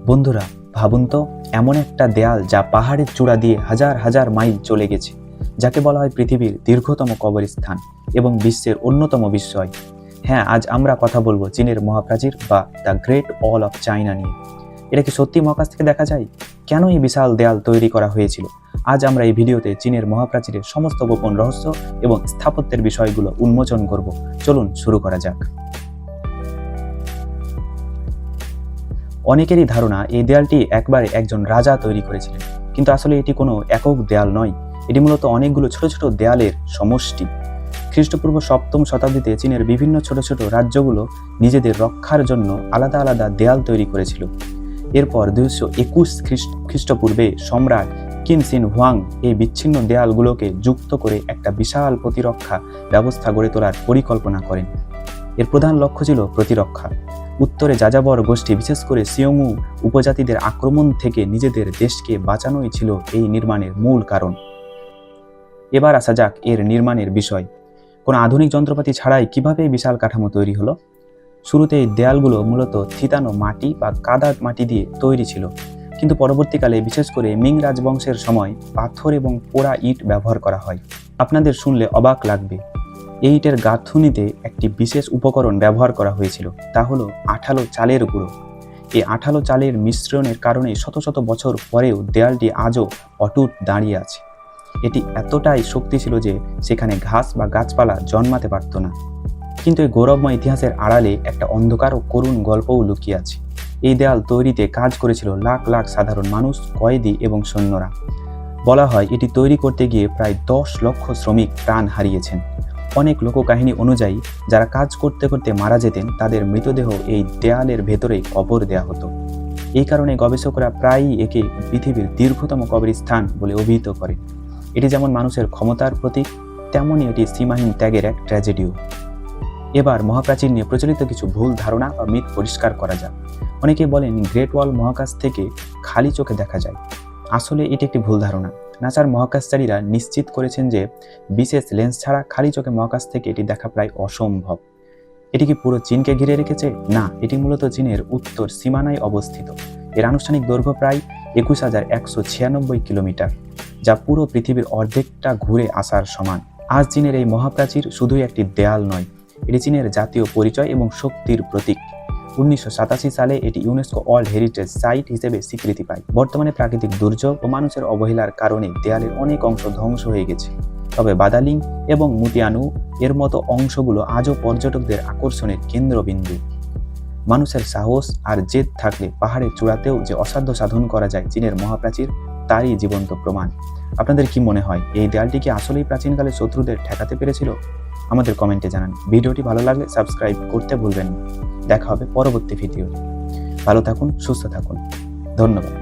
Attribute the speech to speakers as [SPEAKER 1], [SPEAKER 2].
[SPEAKER 1] বন্ধুরা, ভাবুন তো, এমন একটা দেয়াল যা পাহাড়ের চূড়া দিয়ে হাজার হাজার মাইল চলে গেছে, যাকে বলা হয় পৃথিবীর দীর্ঘতম কবরস্থান এবং বিশ্বের অন্যতম বিস্ময়। হ্যাঁ, আজ আমরা কথা বলবো চীনের মহাপ্রাচীর বা the great wall of China নিয়ে। এটা কি সত্যি মহাকাশ থেকে দেখা যায়? কেন এই বিশাল দেয়াল তৈরি করা হয়েছিল? আজ আমরা এই ভিডিওতে চীনের মহাপ্রাচীরের সমস্ত গোপন রহস্য এবং স্থাপত্যের বিষয়গুলো উন্মোচন করব। চলুন শুরু করা যাক। অনেকেরই ধারণা এই দেয়ালটি একবারে একজন রাজা তৈরি করেছিলেন, কিন্তু আসলে এটি কোনো একক দেয়াল নয়। এটি মূলত অনেকগুলো ছোট ছোট দেয়ালের সমষ্টি। খ্রিস্টপূর্ব 7ম শতাব্দীতে চীনের বিভিন্ন ছোট ছোট রাজ্যগুলো নিজেদের রক্ষার জন্য আলাদা আলাদা দেয়াল তৈরি করেছিল। এরপর 221 খ্রিস্টপূর্বে সম্রাট কিনসিন হুয়াং এই বিচ্ছিন্ন দেয়ালগুলোকে যুক্ত করে একটা বিশাল প্রতিরক্ষা ব্যবস্থা গড়ে তোলার পরিকল্পনা করেন। এর প্রধান লক্ষ্য ছিল প্রতিরক্ষা। উত্তরে যাযাবর গোষ্ঠী, বিশেষ করে সিওমু উপজাতিদের আক্রমণ থেকে নিজেদের দেশকে বাঁচানোই ছিল এই নির্মাণের মূল কারণ। এবার আসা যাক এর নির্মাণের বিষয়। কোনো আধুনিক যন্ত্রপাতি ছাড়াই কিভাবে এই বিশাল কাঠামো তৈরি হলো? শুরুতে এই দেয়ালগুলো মূলত থিতানো মাটি বা কাদা মাটি দিয়ে তৈরি ছিল, কিন্তু পরবর্তীকালে বিশেষ করে মিং রাজবংশের সময় পাথর এবং পোড়া ইট ব্যবহার করা হয়। আপনাদের শুনলে অবাক লাগবে, এই ইটের গাঁথুনিতে একটি বিশেষ উপকরণ ব্যবহার করা হয়েছিল, তা হলো আঠালো চালের গুঁড়ো। এই আঠালো চালের মিশ্রণের কারণে শত শত বছর পরেও দেয়ালটি আজও অটুট দাঁড়িয়ে আছে। এটি এতটাই শক্তি ছিল যে সেখানে ঘাস বা গাছপালা জন্মাতে পারত না। কিন্তু এই গৌরবময় ইতিহাসের আড়ালে একটা অন্ধকার ও করুণ গল্পও লুকিয়ে আছে। এই দেয়াল তৈরিতে কাজ করেছিল লাখ লাখ সাধারণ মানুষ, কয়েদি এবং সৈন্যরা। বলা হয় এটি তৈরি করতে গিয়ে প্রায় 10 লক্ষ শ্রমিক প্রাণ হারিয়েছেন। অনেক লোককাহিনী অনুযায়ী যারা কাজ করতে করতে মারা যেতেন তাদের মৃতদেহ এই দেয়ালের ভেতরেই কবর দেয়া হতো। এই কারণে গবেষকরা প্রায়ই একে পৃথিবীর দীর্ঘতম কবরস্থান বলে অভিহিত করে। এটি যেমন মানুষের ক্ষমতার প্রতীক, তেমনই এটি সীমাহীন ত্যাগের এক ট্র্যাজেডিও। এবার মহাপ্রাচীর নিয়ে প্রচলিত কিছু ভুল ধারণা বা মিথ পরিষ্কার করা যাক। অনেকে বলেন গ্রেট ওয়াল মহাকাশ থেকে খালি চোখে দেখা যায়। আসলে এটি একটি ভুল ধারণা। নাসার মহাকাশচারীরা নিশ্চিত করেছেন যে বিশেষ লেন্স ছাড়া খালি চোখে মহাকাশ থেকে এটি দেখা প্রায় অসম্ভব। এটি কি পুরো চীনকে ঘিরে রেখেছে? না, এটি মূলত চীনের উত্তর সীমানায় অবস্থিত। এর আনুষ্ঠানিক দৈর্ঘ্য প্রায় 21,196 কিলোমিটার, যা পুরো পৃথিবীর অর্ধেকটা ঘুরে আসার সমান। আজ চীনের এই মহাপ্রাচীর শুধুই একটি দেয়াল নয়, এটি চীনের জাতীয় পরিচয় এবং শক্তির প্রতীক। 1987 সালে এটি ইউনেস্কো ওয়ার্ল্ড হেরিটেজ সাইট হিসেবে স্বীকৃতি পায়। বর্তমানে প্রাকৃতিক দুর্যোগ ও মানুষের অবহেলার কারণে দেয়ালের অনেক অংশ ধ্বংস হয়ে গেছে, তবে বাদালিং এবং মুতিয়ানু এর মতো অংশগুলো আজও পর্যটকদের আকর্ষণের কেন্দ্রবিন্দু। মানুষের সাহস আর জেদ থাকলে পাহাড়ের চূড়াতেও যে অসাধ্য সাধন করা যায় চীনের মহাপ্রাচীর তারই জীবন্ত প্রমাণ। আপনাদের কি মনে হয় এই দেয়ালটি কি আসলেই প্রাচীনকালে শত্রুদের ঠেকাতে পেরেছিল? আমাদের কমেন্টে জানান। ভিডিওটি ভালো লাগলে সাবস্ক্রাইব করতে ভুলবেন না। দেখা হবে পরবর্তী ভিডিওতে। ভালো থাকুন, সুস্থ থাকুন। ধন্যবাদ।